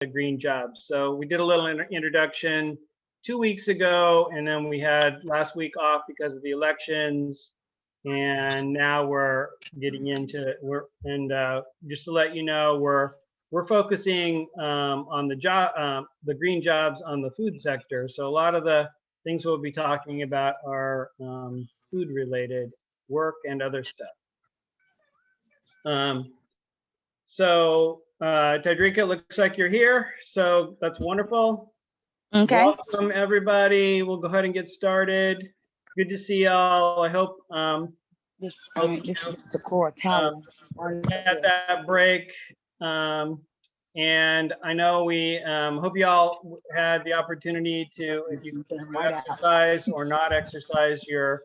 green jobs. So we did a little introduction 2 weeks ago, and then we had last week off because of the elections. And now we're getting into it. Just to let you know, we're focusing on the green jobs on the food sector. So a lot of the things we'll be talking about are food related work and other stuff. Tadrika, looks like you're here, so that's wonderful. Okay. Welcome everybody. We'll go ahead and get started. Good to see y'all. I hope This is the core tower. at that break. And I know we hope you all had the opportunity to, if you exercise or not exercise your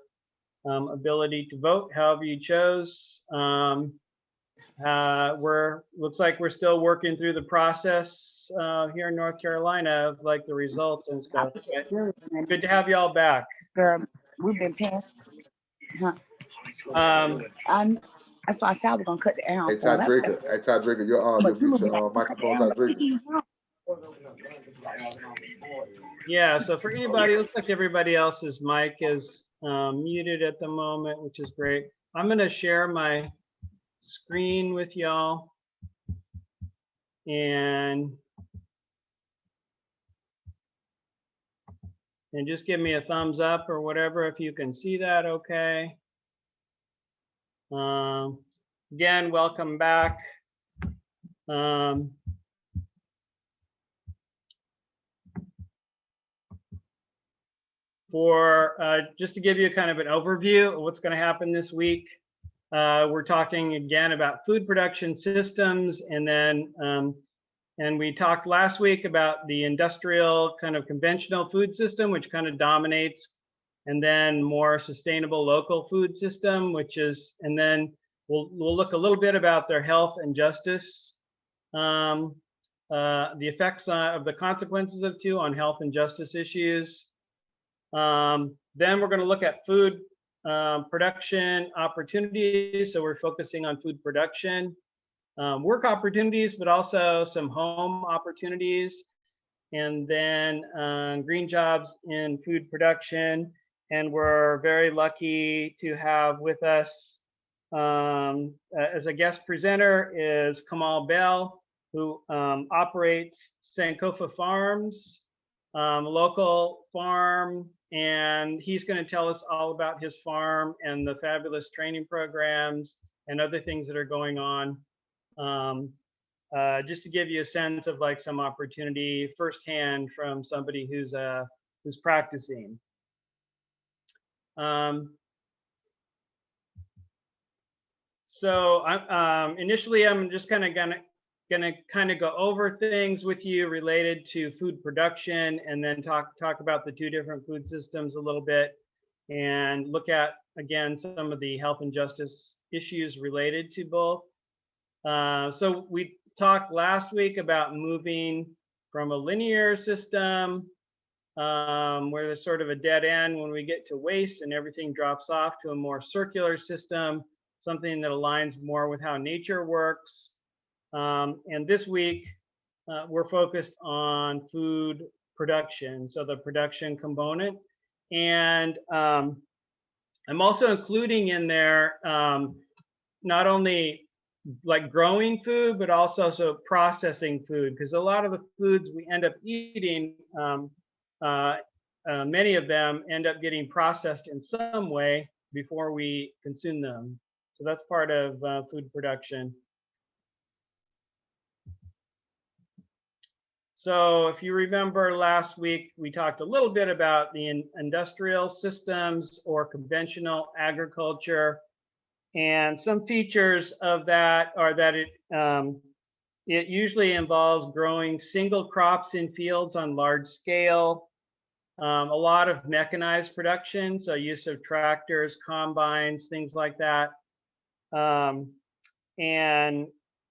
ability to vote, however you chose. Looks like we're still working through the process here in North Carolina of like the results and stuff. Good to have you all back. Girl, we've been paying. That's why I said we're gonna cut the air on. Hey Tadrika, you're on. You'll mute your microphone, Tadrika. Yeah, so for anybody, it looks like everybody else's mic is muted at the moment, which is great. I'm gonna share my screen with y'all, and just give me a thumbs up or whatever if you can see that okay. Again, welcome back. Just to give you kind of an overview of what's going to happen this week, we're talking again about food production systems, and then and we talked last week about the industrial kind of conventional food system, which kind of dominates, and then more sustainable local food system, which is, and then we'll look a little bit about their health and justice, the effects of the consequences of two on health and justice issues. Then we're going to look at food production opportunities. So we're focusing on food production, work opportunities, but also some home opportunities, and then green jobs in food production. And we're very lucky to have with us as a guest presenter is Kamal Bell, who operates Sankofa Farms, a local farm, and he's going to tell us all about his farm and the fabulous training programs and other things that are going on. Just to give you a sense of like some opportunity firsthand from somebody who's practicing. So initially, I'm just kind of gonna go over things with you related to food production, and then talk about the two different food systems a little bit, and look at again some of the health and justice issues related to both. So we talked last week about moving from a linear system where there's sort of a dead end when we get to waste and everything drops off, to a more circular system, something that aligns more with how nature works. And this week, we're focused on food production, so the production component. And I'm also including in there not only like growing food, but also processing food, because a lot of the foods we end up eating, many of them end up getting processed in some way before we consume them. So that's part of food production. So if you remember last week, we talked a little bit about the industrial systems or conventional agriculture. And some features of that are that it usually involves growing single crops in fields on large scale, a lot of mechanized production, so use of tractors, combines, things like that, and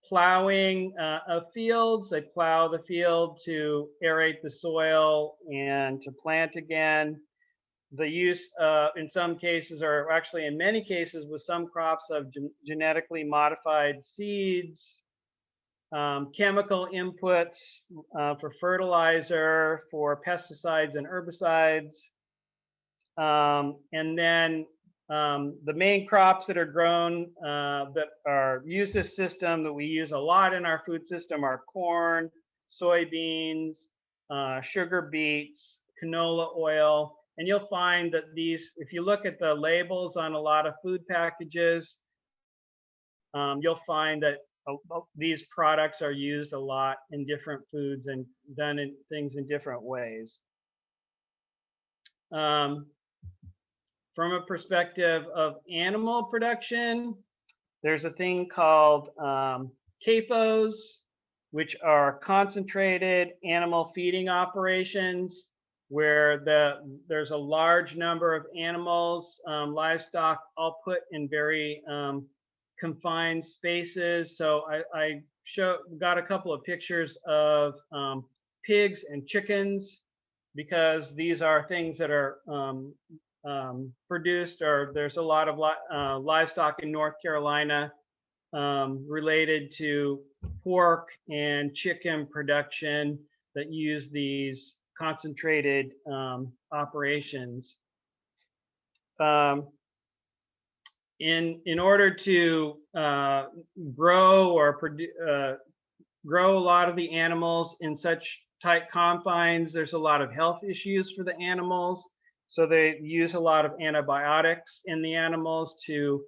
plowing of fields. They plow the field to aerate the soil and to plant again. The use in some cases, or actually in many cases with some crops, of genetically modified seeds, chemical inputs for fertilizer, for pesticides and herbicides. And then the main crops that are grown that are use this system that we use a lot in our food system are corn, soybeans, sugar beets, canola oil. And you'll find that these, if you look at the labels on a lot of food packages, you'll find that these products are used a lot in different foods and done in things in different ways. From a perspective of animal production, there's a thing called CAFOs, which are concentrated animal feeding operations, where there's a large number of animals, livestock, all put in very confined spaces. So I got a couple of pictures of pigs and chickens, because these are things that are produced, or there's a lot of livestock in North Carolina related to pork and chicken production that use these concentrated operations. In order to grow or grow a lot of the animals in such tight confines, there's a lot of health issues for the animals. So they use a lot of antibiotics in the animals to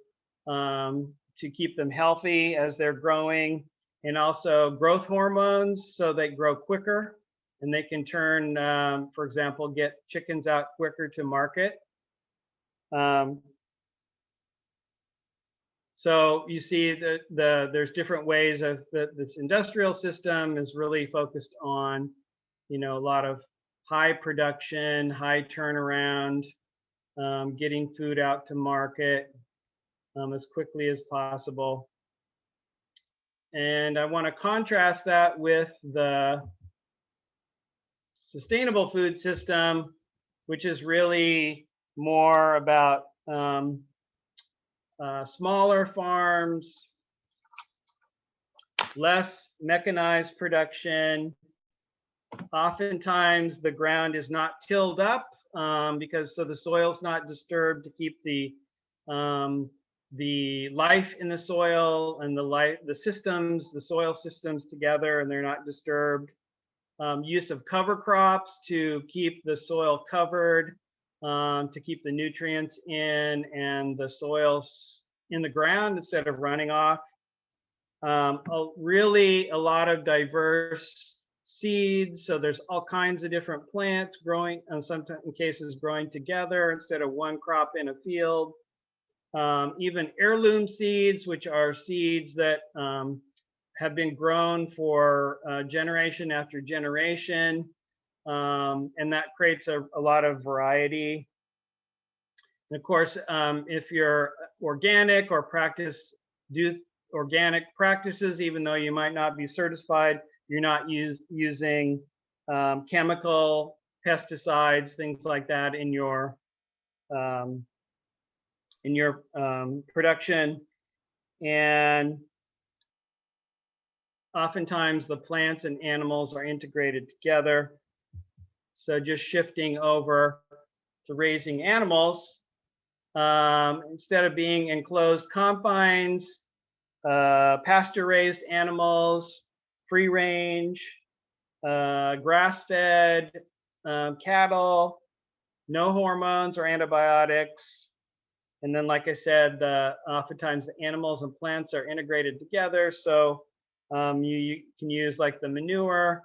keep them healthy as they're growing, and also growth hormones so they grow quicker and they can turn, for example, get chickens out quicker to market. So you see that there's different ways of this industrial system is really focused on, a lot of high production, high turnaround, getting food out to market as quickly as possible. And I want to contrast that with the sustainable food system, which is really more about smaller farms, less mechanized production. Oftentimes the ground is not tilled up because the soil's not disturbed to keep the life in the soil and the soil systems together, and they're not disturbed. Use of cover crops to keep the soil covered, to keep the nutrients in and the soils in the ground instead of running off. Really a lot of diverse seeds. So there's all kinds of different plants growing, and sometimes in cases growing together instead of one crop in a field. Even heirloom seeds, which are seeds that have been grown for generation after generation. And that creates a lot of variety. And of course, if you're organic or do organic practices, even though you might not be certified, you're not using chemical pesticides, things like that in your production. And oftentimes the plants and animals are integrated together. So just shifting over to raising animals, instead of being enclosed confines, pasture-raised animals, free range, grass-fed cattle, no hormones or antibiotics. And then, like I said, oftentimes the animals and plants are integrated together. So you can use like the manure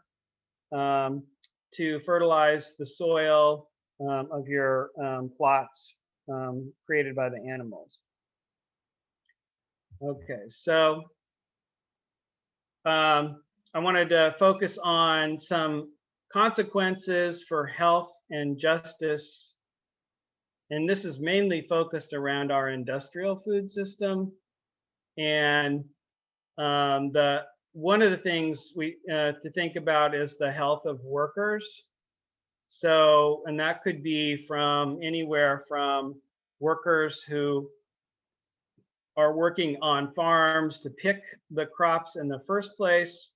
to fertilize the soil of your plots created by the animals. Okay, so I wanted to focus on some consequences for health and justice. And this is mainly focused around our industrial food system. And one of the things to think about is the health of workers. So, and that could be from anywhere from workers who are working on farms to pick the crops in the first place.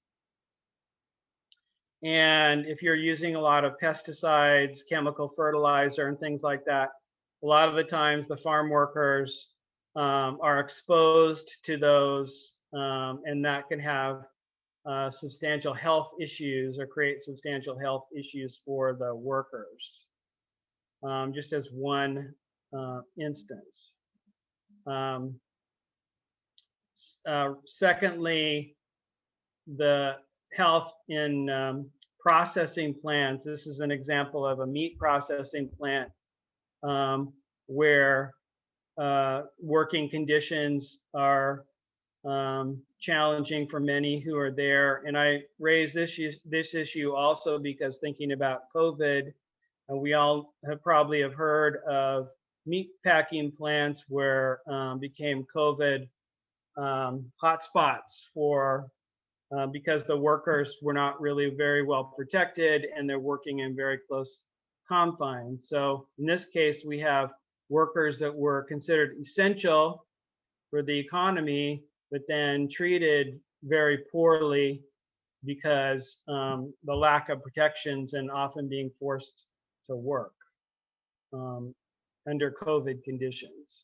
And if you're using a lot of pesticides, chemical fertilizer, and things like that, a lot of the times the farm workers are exposed to those, and that can have substantial health issues or create substantial health issues for the workers, just as one instance. Secondly, the health in processing plants. This is an example of a meat processing plant where working conditions are challenging for many who are there. And I raise this issue also because thinking about COVID, we all probably have heard of meat packing plants where became COVID hotspots for because the workers were not really very well protected and they're working in very close confines. So in this case, we have workers that were considered essential for the economy, but then treated very poorly because the lack of protections and often being forced to work under COVID conditions.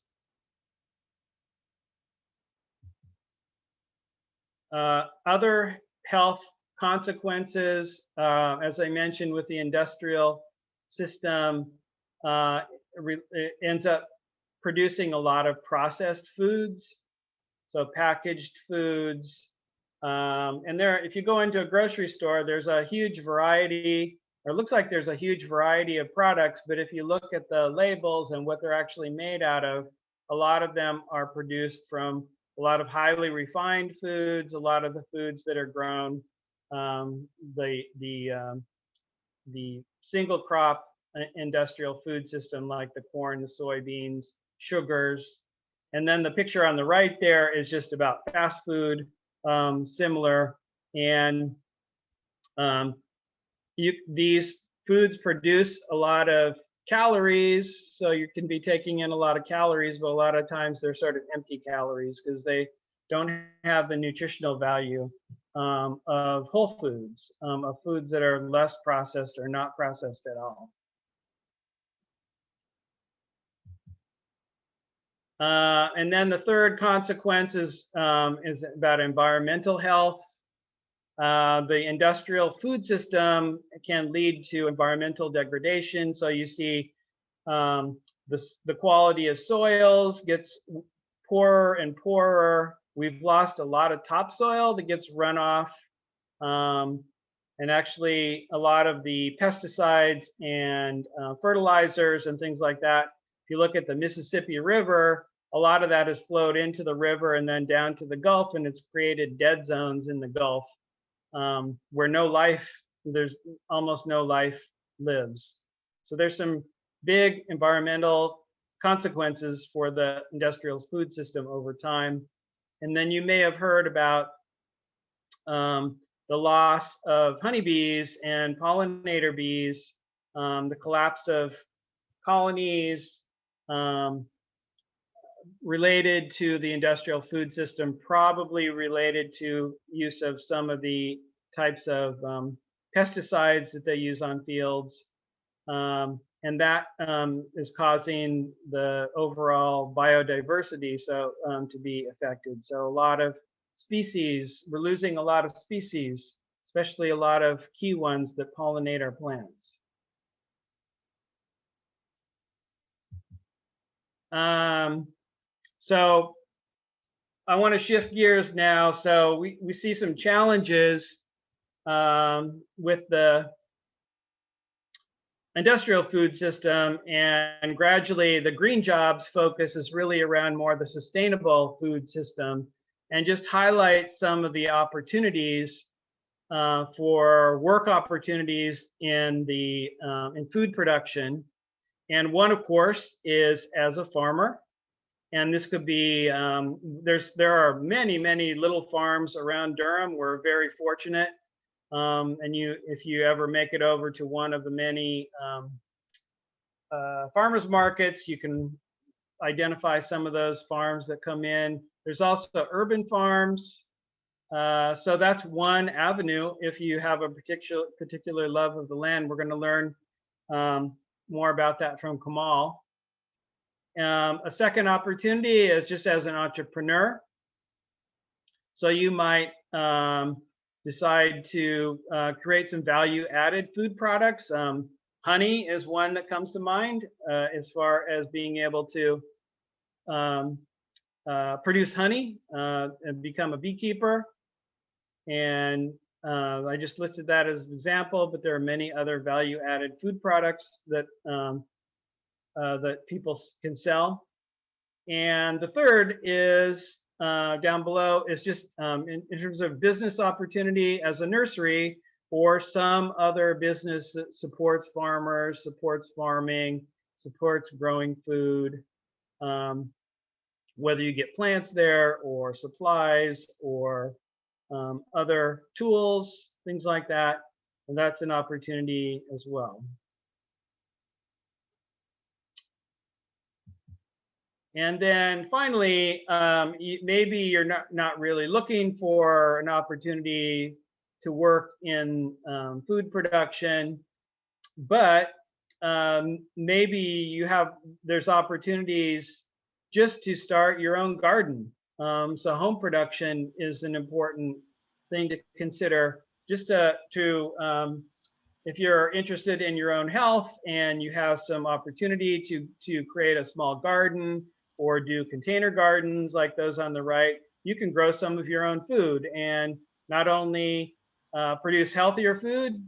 Other health consequences, as I mentioned with the industrial system, it ends up producing a lot of processed foods, so packaged foods. And there, if you go into a grocery store, there's a huge variety, or it looks like there's a huge variety of products, but if you look at the labels and what they're actually made out of, a lot of them are produced from a lot of highly refined foods, a lot of the foods that are grown, the single crop industrial food system like the corn, the soybeans, sugars. And then the picture on the right there is just about fast food, similar. And these foods produce a lot of calories, so you can be taking in a lot of calories, but a lot of times they're sort of empty calories because they don't have the nutritional value of whole foods, of foods that are less processed or not processed at all. And then the third consequence is about environmental health. The industrial food system can lead to environmental degradation. So you see the quality of soils gets poorer and poorer. We've lost a lot of topsoil that gets run off. And actually, a lot of the pesticides and fertilizers and things like that, if you look at the Mississippi River, a lot of that has flowed into the river and then down to the Gulf, and it's created dead zones in the Gulf where there's almost no life lives. So there's some big environmental consequences for the industrial food system over time. And then you may have heard about the loss of honeybees and pollinator bees, the collapse of colonies related to the industrial food system, probably related to use of some of the types of pesticides that they use on fields. And that is causing the overall biodiversity to be affected. So a lot of species, we're losing a lot of species, especially a lot of key ones that pollinate our plants. So I want to shift gears now. So we see some challenges with the industrial food system, and gradually the green jobs focus is really around more the sustainable food system, and just highlight some of the opportunities for work opportunities in food production. And one, of course, is as a farmer. And this could be, there are many little farms around Durham. We're very fortunate. And if you ever make it over to one of the many farmers markets, you can identify some of those farms that come in. There's also urban farms. So that's one avenue. If you have a particular love of the land, we're going to learn more about that from Kamal. A second opportunity is just as an entrepreneur. So you might decide to create some value-added food products. Honey is one that comes to mind as far as being able to produce honey and become a beekeeper. And I just listed that as an example, but there are many other value-added food products that that people can sell. And the third is down below is just in terms of business opportunity as a nursery or some other business that supports farmers, supports farming, supports growing food, whether you get plants there or supplies or other tools, things like that. And that's an opportunity as well. And then finally, maybe you're not really looking for an opportunity to work in food production, but maybe there's opportunities just to start your own garden. So home production is an important thing to consider, just if you're interested in your own health and you have some opportunity to create a small garden or do container gardens like those on the right, you can grow some of your own food and not only produce healthier food,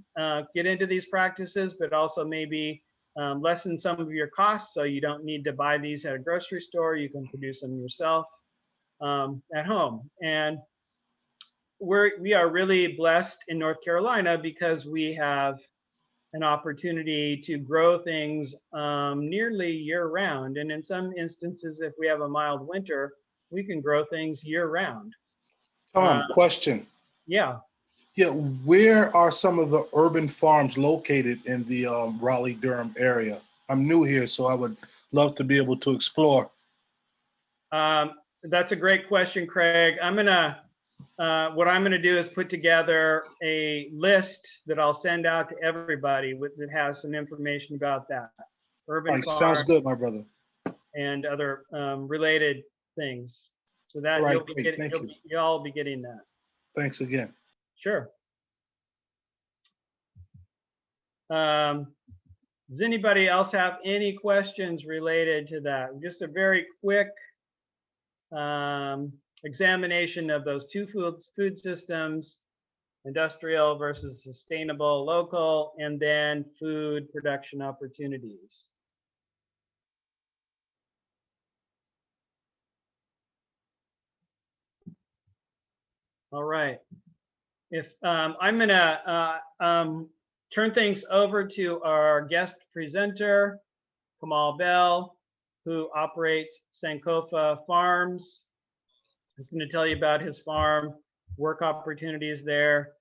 get into these practices, but also maybe lessen some of your costs so you don't need to buy these at a grocery store. You can produce them yourself at home. And we are really blessed in North Carolina because we have an opportunity to grow things nearly year round. And in some instances, if we have a mild winter, we can grow things year round. Tom, question. Yeah. Yeah, where are some of the urban farms located in the Raleigh-Durham area? I'm new here, so I would love to be able to explore. That's a great question, Craig. What I'm gonna do is put together a list that I'll send out to everybody that has some information about that. Urban farms. Sounds good, my brother. And other related things. So that Right, you'll all be getting that. Thanks again. Sure. Does anybody else have any questions related to that? Just a very quick examination of those two food systems, industrial versus sustainable local, and then food production opportunities. All right. If I'm gonna turn things over to our guest presenter, Kamal Bell, who operates Sankofa Farms. He's going to tell you about his farm, work opportunities there,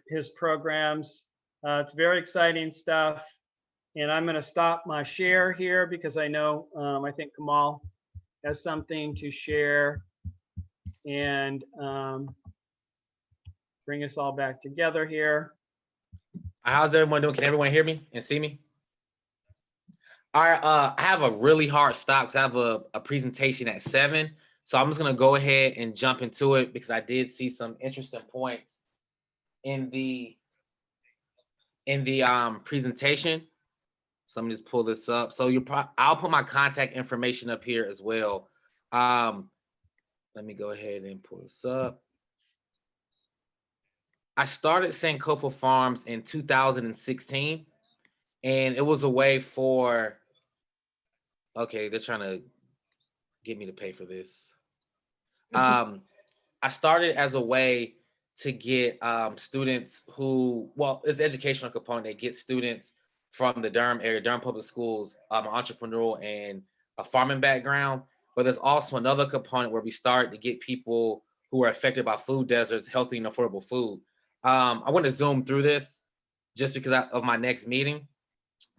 his programs. It's very exciting stuff. And I'm going to stop my share here because I know, I think Kamal has something to share and bring us all back together here. How's everyone doing? Can everyone hear me and see me? All right, I have a really hard stop because I have a presentation at 7. So I'm just gonna go ahead and jump into it because I did see some interesting points in the presentation. So let me just pull this up. So I'll put my contact information up here as well. Let me go ahead and pull this up. I started Sankofa Farms in 2016, and it was a way for, okay, they're trying to get me to pay for this. I started as a way to get students who, well, it's an educational component that gets students from the Durham area, Durham Public Schools, entrepreneurial and a farming background. But there's also another component where we start to get people who are affected by food deserts, healthy and affordable food. I want to zoom through this just because of my next meeting,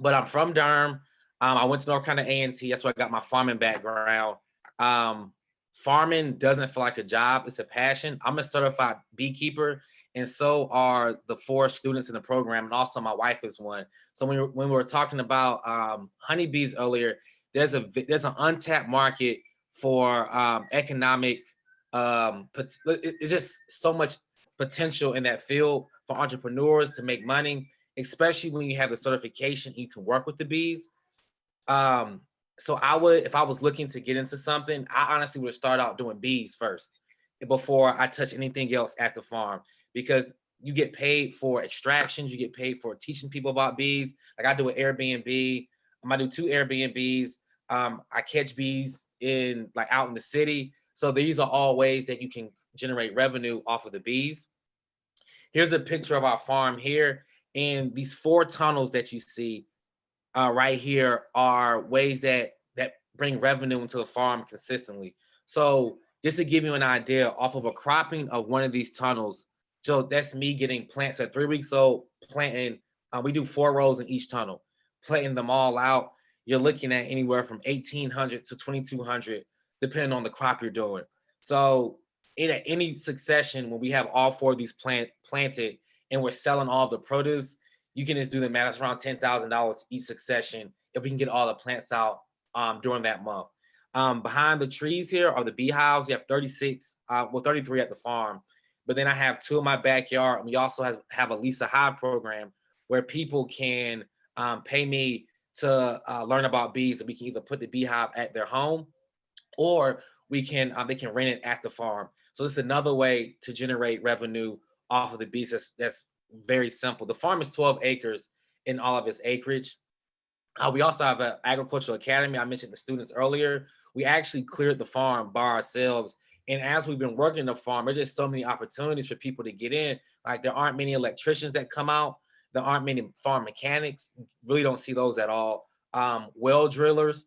but I'm from Durham. I went to North Carolina A&T. That's where I got my farming background. Farming doesn't feel like a job. It's a passion. I'm a certified beekeeper, and so are the 4 students in the program, and also my wife is one. So when we were talking about honeybees earlier, there's an untapped market for economic. It's just so much potential in that field for entrepreneurs to make money, especially when you have the certification, you can work with the bees. So if I was looking to get into something, I honestly would start out doing bees first before I touch anything else at the farm, because you get paid for extractions, you get paid for teaching people about bees. Like I do an Airbnb, I do 2 Airbnbs. I catch bees out in the city. So these are all ways that you can generate revenue off of the bees. Here's a picture of our farm here, and these 4 tunnels that you see right here are ways that bring revenue into the farm consistently. So just to give you an idea, off of a cropping of one of these tunnels, so that's me getting plants at 3 weeks old, planting. We do 4 rows in each tunnel, planting them all out. You're looking at anywhere from 1,800 to 2,200, depending on the crop you're doing. So in any succession, when we have all 4 of these planted and we're selling all the produce, you can just do the math. It's around $10,000 each succession if we can get all the plants out during that month. Behind the trees here are the beehives. You have 36, 33 at the farm. But then I have 2 in my backyard. And we also have a Lisa Hive program where people can pay me to learn about bees. And we can either put the beehive at their home, or they can rent it at the farm. So it's another way to generate revenue off of the bees. That's very simple. The farm is 12 acres in all of its acreage. We also have an agricultural academy. I mentioned the students earlier. We actually cleared the farm by ourselves. And as we've been working the farm, there's just so many opportunities for people to get in. Like there aren't many electricians that come out. There aren't many farm mechanics. Really don't see those at all. Well drillers,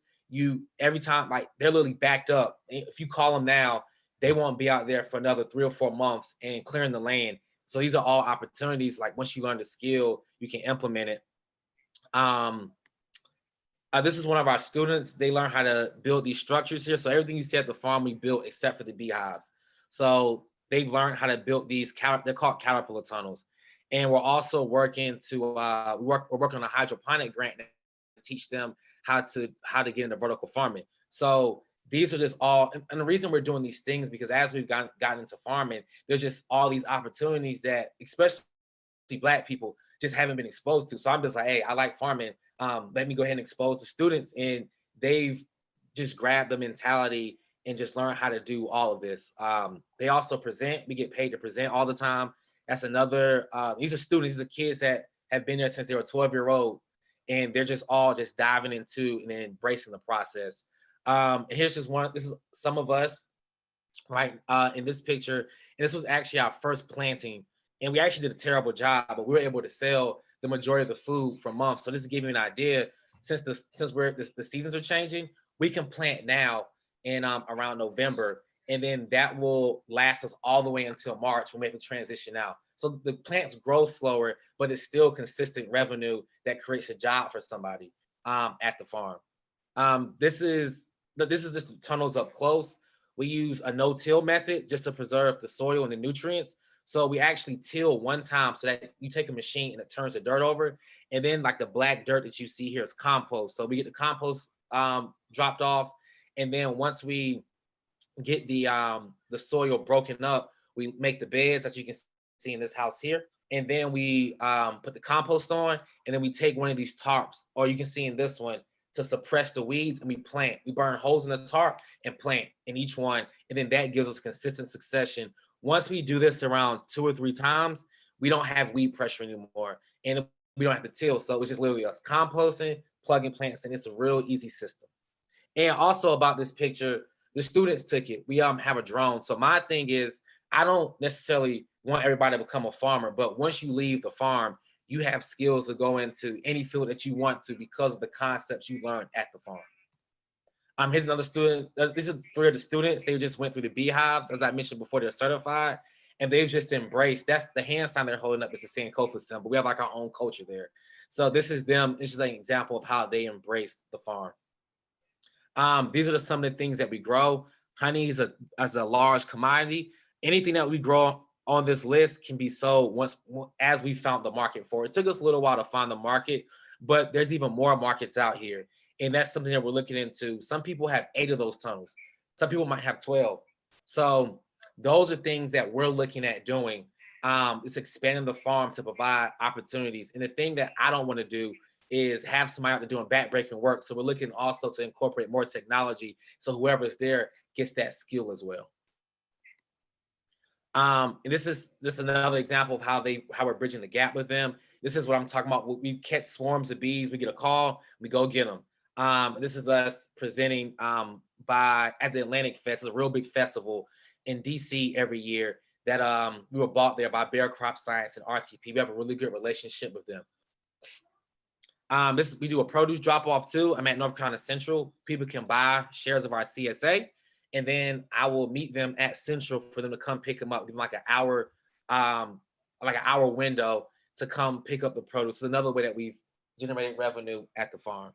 every time, like they're literally backed up. If you call them now, they won't be out there for another 3 or 4 months and clearing the land. So these are all opportunities. Like once you learn the skill, you can implement it. This is one of our students. They learn how to build these structures here. So everything you see at the farm, we built except for the beehives. So they've learned how to build these, they're called caterpillar tunnels. And we're also working to, we're working on a hydroponic grant to teach them how to get into vertical farming. So these are just all, and the reason we're doing these things, because as we've gotten into farming, there's just all these opportunities that, especially Black people, just haven't been exposed to. So I'm just like, hey, I like farming. Let me go ahead and expose the students, and they've just grabbed the mentality and just learn how to do all of this. They also present. We get paid to present all the time. That's another, these are students, these are kids that have been there since they were 12-year-old, and they're just all just diving into and embracing the process. And here's just one, this is some of us, right, in this picture. And this was actually our first planting. And we actually did a terrible job, but we were able to sell the majority of the food for months. So this is giving you an idea, since the seasons are changing, we can plant now in around November, and then that will last us all the way until March when we have to transition out. So the plants grow slower, but it's still consistent revenue that creates a job for somebody at the farm. This is just the tunnels up close. We use a no-till method just to preserve the soil and the nutrients. So we actually till one time so that you take a machine and it turns the dirt over. And then like the black dirt that you see here is compost. So we get the compost dropped off. And then once we get the soil broken up, we make the beds that you can see in this house here. And then we put the compost on, and then we take one of these tarps, or you can see in this one, to suppress the weeds, and we plant. We burn holes in the tarp and plant in each one. And then that gives us consistent succession. Once we do this around 2 or 3 times, we don't have weed pressure anymore, and we don't have to till. So it's just literally us composting, plugging plants, and it's a real easy system. And also about this picture, the students took it. We have a drone. So my thing is, I don't necessarily want everybody to become a farmer, but once you leave the farm, you have skills to go into any field that you want to because of the concepts you learned at the farm. Here's another student. These are 3 of the students. They just went through the beehives. As I mentioned before, they're certified. and they've just embraced. That's the hand sign they're holding up is the Sankofa symbol. We have like our own culture there. So this is them. This is an example of how they embrace the farm. These are some of the things that we grow. Honey is a large commodity. Anything that we grow on this list can be sold as we found the market for it. It took us a little while to find the market, but there's even more markets out here. And that's something that we're looking into. Some people have 8 of those tunnels. Some people might have 12. So those are things that we're looking at doing. It's expanding the farm to provide opportunities. And the thing that I don't want to do is have somebody out there doing backbreaking work. So we're looking also to incorporate more technology so whoever's there gets that skill as well. And this is another example of how we're bridging the gap with them. This is what I'm talking about. We catch swarms of bees. We get a call, we go get them. This is us presenting at the Atlantic Fest. It's a real big festival in DC every year that we were bought there by Bayer Crop Science and RTP. We have a really good relationship with them. We do a produce drop off too. I'm at North Carolina Central. People can buy shares of our CSA. And then I will meet them at Central for them to come pick them up, give them like an hour window to come pick up the produce. It's another way that we've generated revenue at the farm.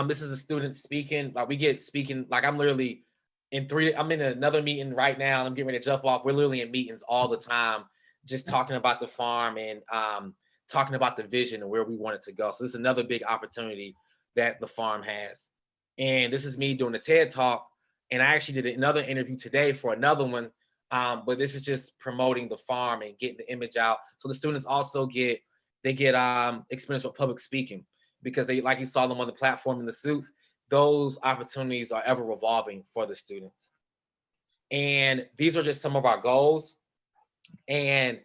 This is a student speaking. Like we get speaking, like I'm literally I'm in another meeting right now. I'm getting ready to jump off. We're literally in meetings all the time, just talking about the farm and talking about the vision and where we want it to go. So this is another big opportunity that the farm has. And this is me doing a TED Talk. And I actually did another interview today for another one. But this is just promoting the farm and getting the image out. So the students also get experience with public speaking because they, like you saw them on the platform in the suits, those opportunities are ever revolving for the students. And these are just some of our goals. And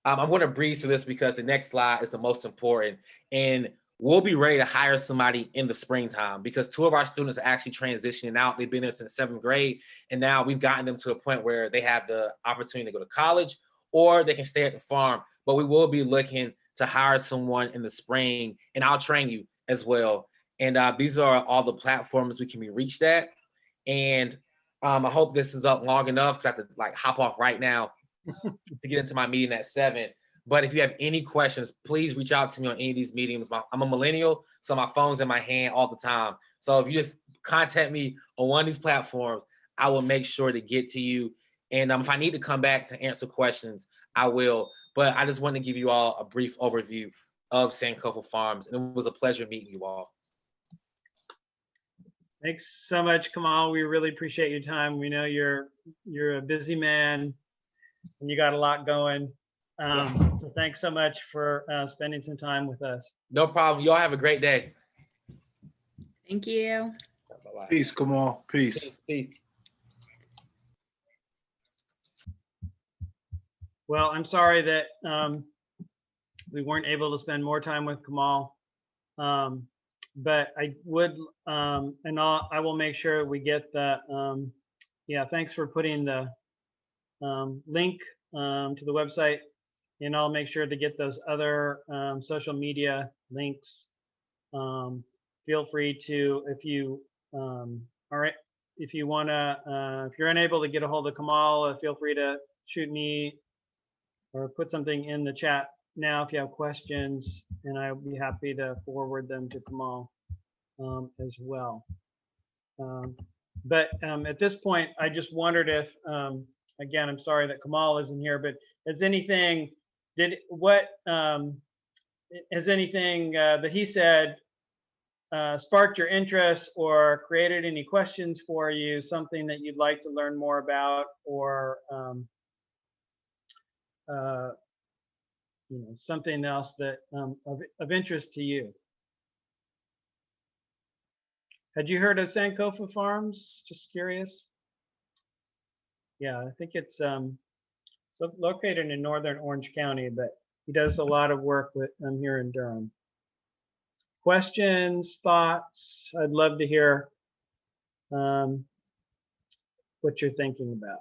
I'm going to breeze through this because the next slide is the most important. And we'll be ready to hire somebody in the springtime because 2 of our students are actually transitioning out. They've been there since 7th grade. And now we've gotten them to a point where they have the opportunity to go to college or they can stay at the farm. But we will be looking to hire someone in the spring, and I'll train you as well. And these are all the platforms we can be reached at. And I hope this is up long enough because I have to like hop off right now to get into my meeting at 7. But if you have any questions, please reach out to me on any of these meetings. I'm a millennial, so my phone's in my hand all the time. So if you just contact me on one of these platforms, I will make sure to get to you. And if I need to come back to answer questions, I will. But I just want to give you all a brief overview of Sankofa Farms. And it was a pleasure meeting you all. Thanks so much, Kamal. We really appreciate your time. We know you're a busy man and you got a lot going. So thanks so much for spending some time with us. No problem. Y'all have a great day. Thank you. Bye-bye. Peace, Kamal. Peace. Peace. Well, I'm sorry that we weren't able to spend more time with Kamal, but I would, and I will make sure we get the, thanks for putting the link to the website, and I'll make sure to get those other social media links. Feel free to, if you if you're unable to get a hold of Kamal, feel free to shoot me or put something in the chat now if you have questions, and I'll be happy to forward them to Kamal as well. But at this point, I just wondered if, again, I'm sorry that Kamal isn't here, but has anything that he said sparked your interest or created any questions for you, something that you'd like to learn more about, or something else that of interest to you? Had you heard of Sankofa Farms? Just curious. Yeah, I think it's located in northern Orange County, but he does a lot of work with here in Durham. Questions, thoughts? I'd love to hear what you're thinking about.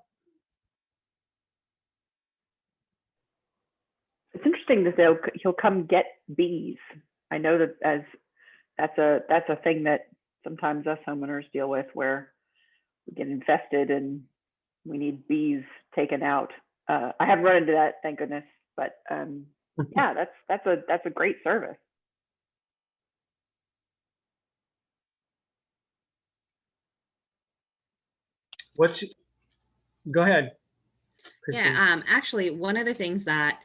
It's interesting that he'll come get bees. I know that that's a thing that sometimes us homeowners deal with, where we get infested and we need bees taken out. I haven't run into that, thank goodness. But yeah, that's a great service. Go ahead, Christine. Yeah, actually, one of the things that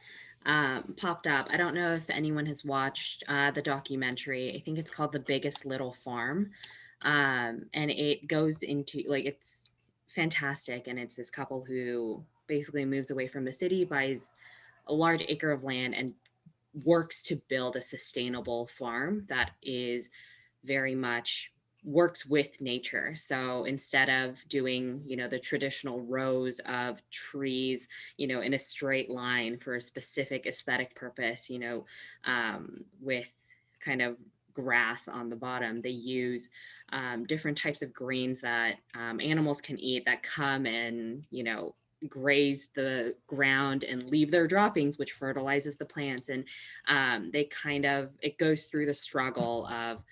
popped up, I don't know if anyone has watched the documentary. I think it's called The Biggest Little Farm. And it goes into, like, it's fantastic. And it's this couple who basically moves away from the city, buys a large acre of land, and works to build a sustainable farm that is very much works with nature. So instead of doing, the traditional rows of trees, in a straight line for a specific aesthetic purpose, with kind of grass on the bottom, they use different types of greens that animals can eat that come and, graze the ground and leave their droppings, which fertilizes the plants. And it goes through the struggle of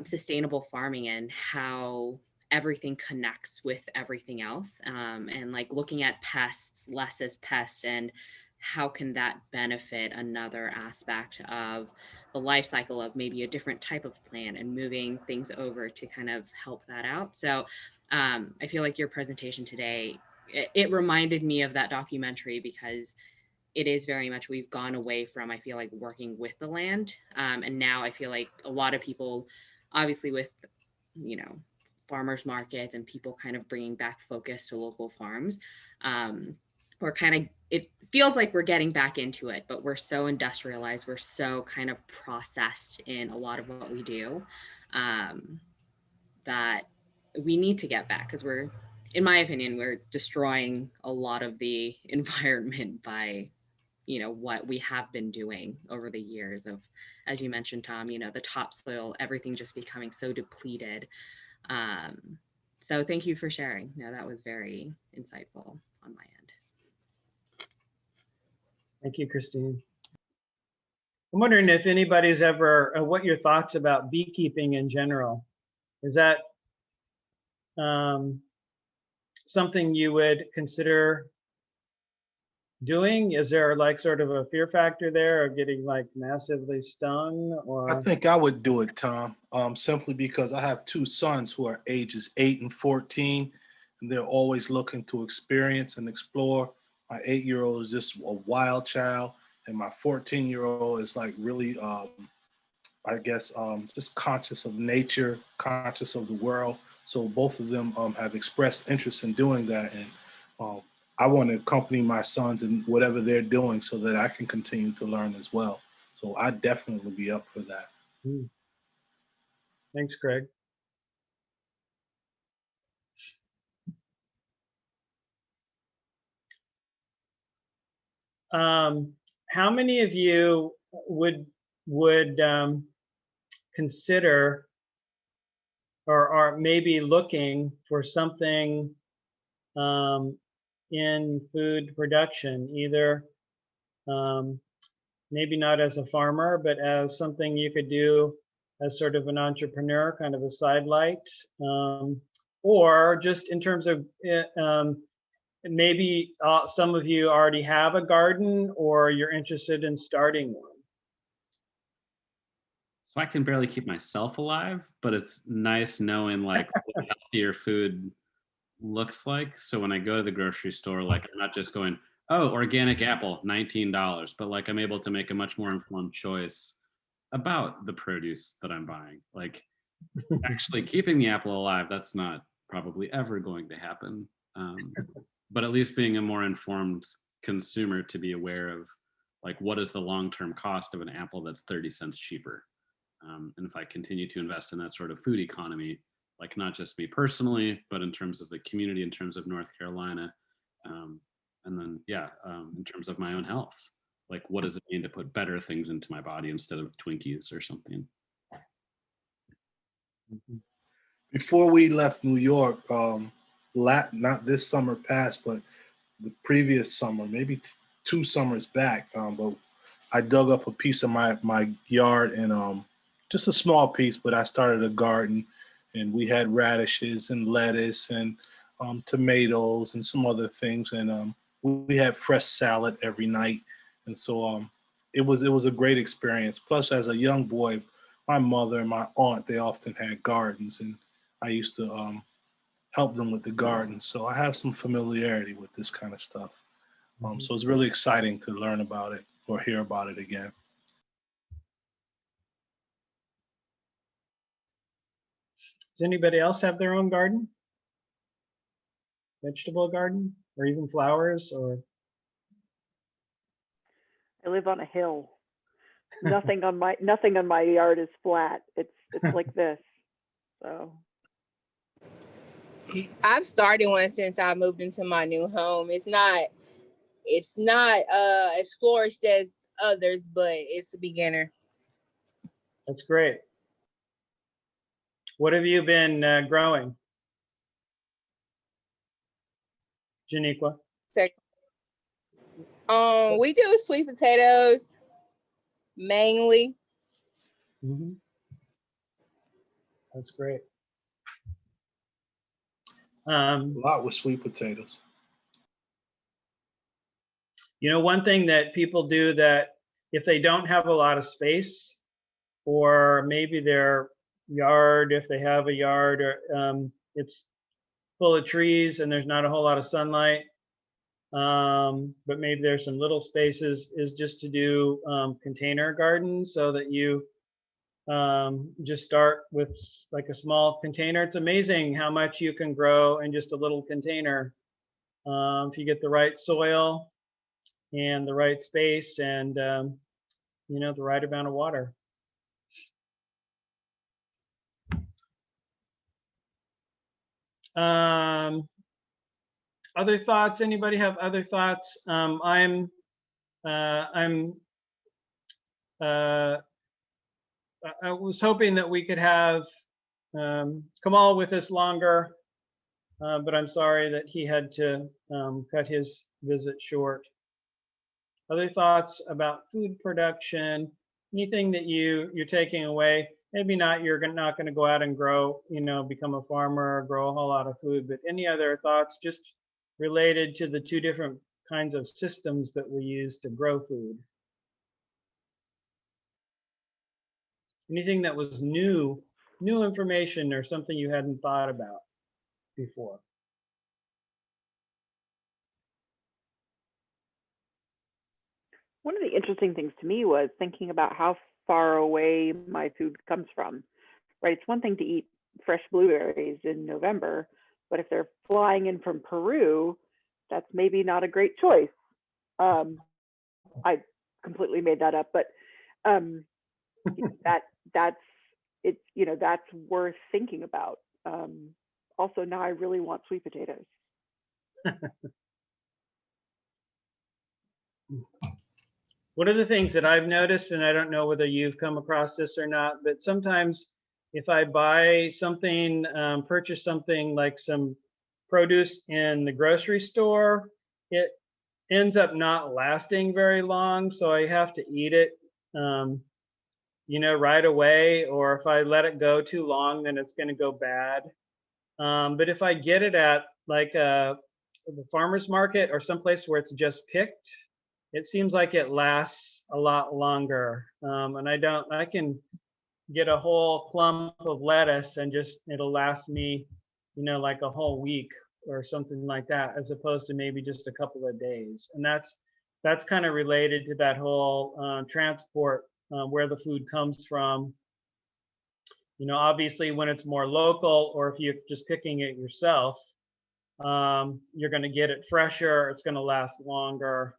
sustainable farming and how everything connects with everything else, and like looking at pests less as pests and how can that benefit another aspect of the life cycle of maybe a different type of plant and moving things over to kind of help that out. So I feel like your presentation today, it reminded me of that documentary, because it is very much, we've gone away from, I feel like, working with the land. And now I feel like a lot of people, obviously with, farmers markets and people kind of bringing back focus to local farms, it feels like we're getting back into it, but we're so industrialized. We're so kind of processed in a lot of what we do, that we need to get back, because in my opinion, we're destroying a lot of the environment by what we have been doing over the years of, as you mentioned, Tom, the topsoil, everything just becoming so depleted. So thank you for sharing. That was very insightful on my end. Thank you, Christine. I'm wondering if anybody's ever, what your thoughts about beekeeping in general. Is that something you would consider doing? Is there like sort of a fear factor there of getting like massively stung? Or I think I would do it, Tom, simply because I have two sons who are ages 8 and 14, and they're always looking to experience and explore. My 8-year-old is just a wild child, and my 14-year-old is like really, I guess, just conscious of nature, conscious of the world. So both of them have expressed interest in doing that, and I want to accompany my sons in whatever they're doing so that I can continue to learn as well. So I definitely would be up for that. Thanks, Craig. How many of you would consider or are maybe looking for something in food production, either maybe not as a farmer, but as something you could do as sort of an entrepreneur, kind of a sidelight, or just in terms of maybe some of you already have a garden or you're interested in starting one. So I can barely keep myself alive, but it's nice knowing like what healthier food looks like. So when I go to the grocery store, like I'm not just going, oh, organic apple, $19, but like I'm able to make a much more informed choice about the produce that I'm buying. Like actually keeping the apple alive, that's not probably ever going to happen. But at least being a more informed consumer to be aware of like what is the long-term cost of an apple that's 30 cents cheaper. And if I continue to invest in that sort of food economy, like not just me personally, but in terms of the community, in terms of North Carolina, and then, in terms of my own health, like what does it mean to put better things into my body instead of Twinkies or something? Before we left New York, not this summer past, but the previous summer, maybe 2 summers back, but I dug up a piece of my yard and just a small piece, but I started a garden, and we had radishes and lettuce and tomatoes and some other things. And we had fresh salad every night. And so it was a great experience. Plus, as a young boy, my mother and my aunt, they often had gardens, and I used to help them with the gardens. So I have some familiarity with this kind of stuff. So it's really exciting to learn about it or hear about it again. Does anybody else have their own garden? Vegetable garden, or even flowers, or? I live on a hill. Nothing on my yard is flat. It's like this. So I've started one since I moved into my new home. It's not as flourished as others, but it's a beginner. That's great. What have you been growing, Janiqua? We do sweet potatoes mainly. That's great. A lot with sweet potatoes. You know, one thing that people do that if they don't have a lot of space, or maybe their yard, if they have a yard, or it's full of trees and there's not a whole lot of sunlight, but maybe there's some little spaces, is just to do container gardens, so that you just start with like a small container. It's amazing how much you can grow in just a little container if you get the right soil and the right space and you know, the right amount of water. Other thoughts? Anybody have other thoughts? I was hoping that we could have Kamal with us longer, but I'm sorry that he had to cut his visit short. Other thoughts about food production? Anything that you're taking away? Maybe not, you're not going to go out and grow, you know, become a farmer or grow a whole lot of food, but any other thoughts just related to the two different kinds of systems that we use to grow food? Anything that was new information or something you hadn't thought about before? one of the interesting things to me was thinking about how far away my food comes from, right? It's one thing to eat fresh blueberries in November, but if they're flying in from Peru, that's maybe not a great choice. I completely made that up, but that's it's, you know, that's worth thinking about. Also, now I really want sweet potatoes. One of the things that I've noticed, and I don't know whether you've come across this or not, but sometimes if I buy something, purchase something like some produce in the grocery store, it ends up not lasting very long. So I have to eat it, you know, right away. Or if I let it go too long, then it's going to go bad. But if I get it at like the farmer's market or someplace where it's just picked, it seems like it lasts a lot longer. And I can get a whole clump of lettuce and just, it'll last me, you know, like a whole week or something like that, as opposed to maybe just a couple of days. And that's kind of related to that whole transport, where the food comes from. You know, obviously when it's more local, or if you're just picking it yourself, you're going to get it fresher, it's going to last longer,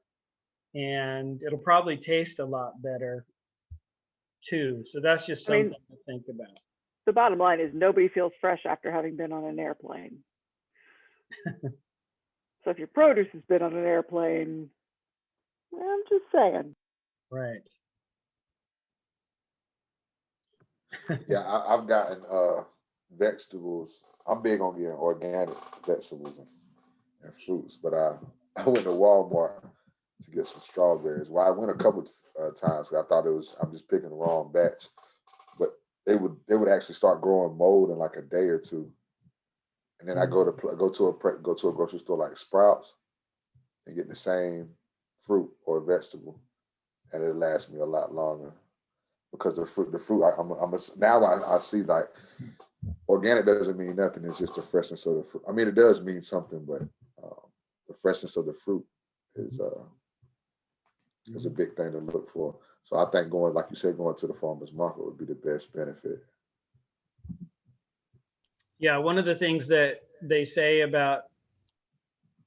and it'll probably taste a lot better too. So that's just something to think about. The bottom line is nobody feels fresh after having been on an airplane. So if your produce has been on an airplane, I'm just saying. Right. Yeah, I've gotten vegetables. I'm big on getting organic vegetables and fruits, but I went to Walmart to get some strawberries. Well, I went a couple of times because I thought I'm just picking the wrong batch, but they would actually start growing mold in like a day or two. And then I go to a grocery store like Sprouts, and get the same fruit or vegetable, and it lasts me a lot longer because the fruit. Now I see like organic doesn't mean nothing. It's just the freshness of the fruit. I mean, it does mean something, but the freshness of the fruit is a big thing to look for. So I think going, like you said, going to the farmer's market would be the best benefit. Yeah, one of the things that they say about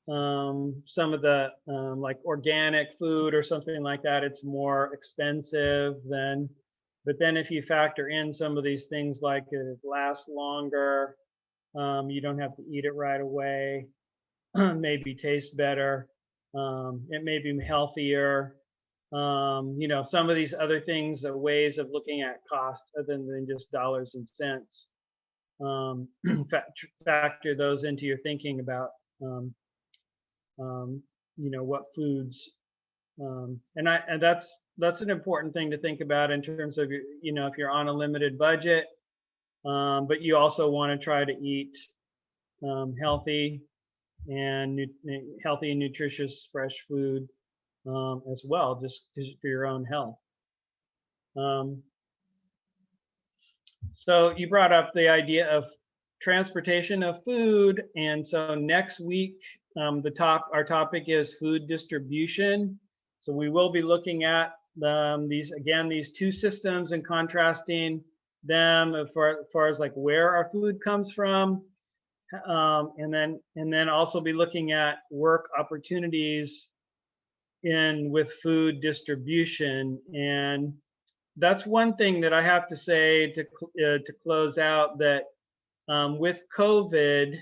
some of the like organic food or something like that, it's more expensive than, but then if you factor in some of these things like it lasts longer, you don't have to eat it right away, maybe taste better, it may be healthier. Some of these other things are ways of looking at cost other than just dollars and cents. Factor those into your thinking about what foods, and that's an important thing to think about in terms of if you're on a limited budget, but you also want to try to eat healthy and nutritious fresh food as well, just for your own health. So you brought up the idea of transportation of food, and so next week our topic is food distribution. So we will be looking at these two systems and contrasting them as far as like where our food comes from, and then also be looking at work opportunities with food distribution. And that's one thing that I have to say to close out, that with COVID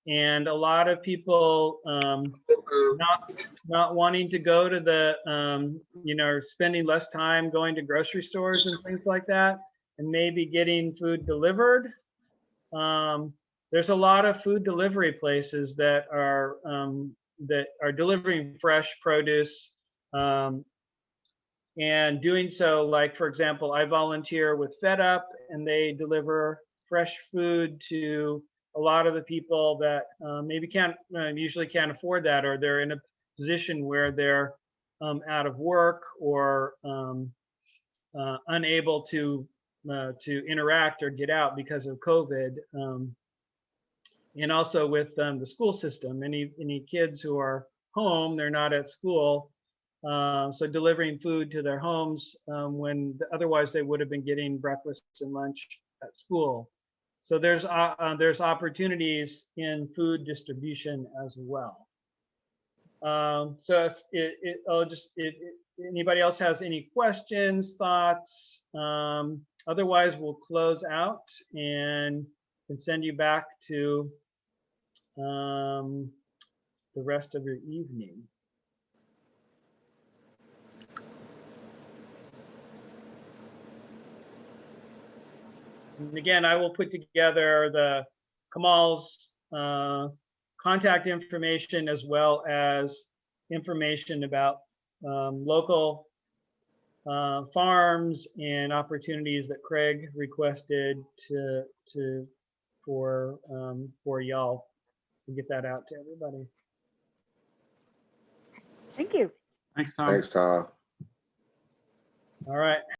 and a lot of people not wanting to go to the spending less time going to grocery stores and things like that, and maybe getting food delivered. There's a lot of food delivery places that are delivering fresh produce, and doing so, like, for example, I volunteer with FedUp, and they deliver fresh food to a lot of the people that maybe usually can't afford that, or they're in a position where they're out of work or unable to interact or get out because of COVID. And also with the school system, any kids who are home, they're not at school. So delivering food to their homes when otherwise they would have been getting breakfast and lunch at school. So there's opportunities in food distribution as well. So if anybody else has any questions, thoughts, otherwise we'll close out and can send you back to the rest of your evening. And again, I will put together the Kamal's contact information, as well as information about local farms and opportunities that Craig requested for y'all to get that out to everybody. Thank you. Thanks, Tom. Thanks, Tom. All right.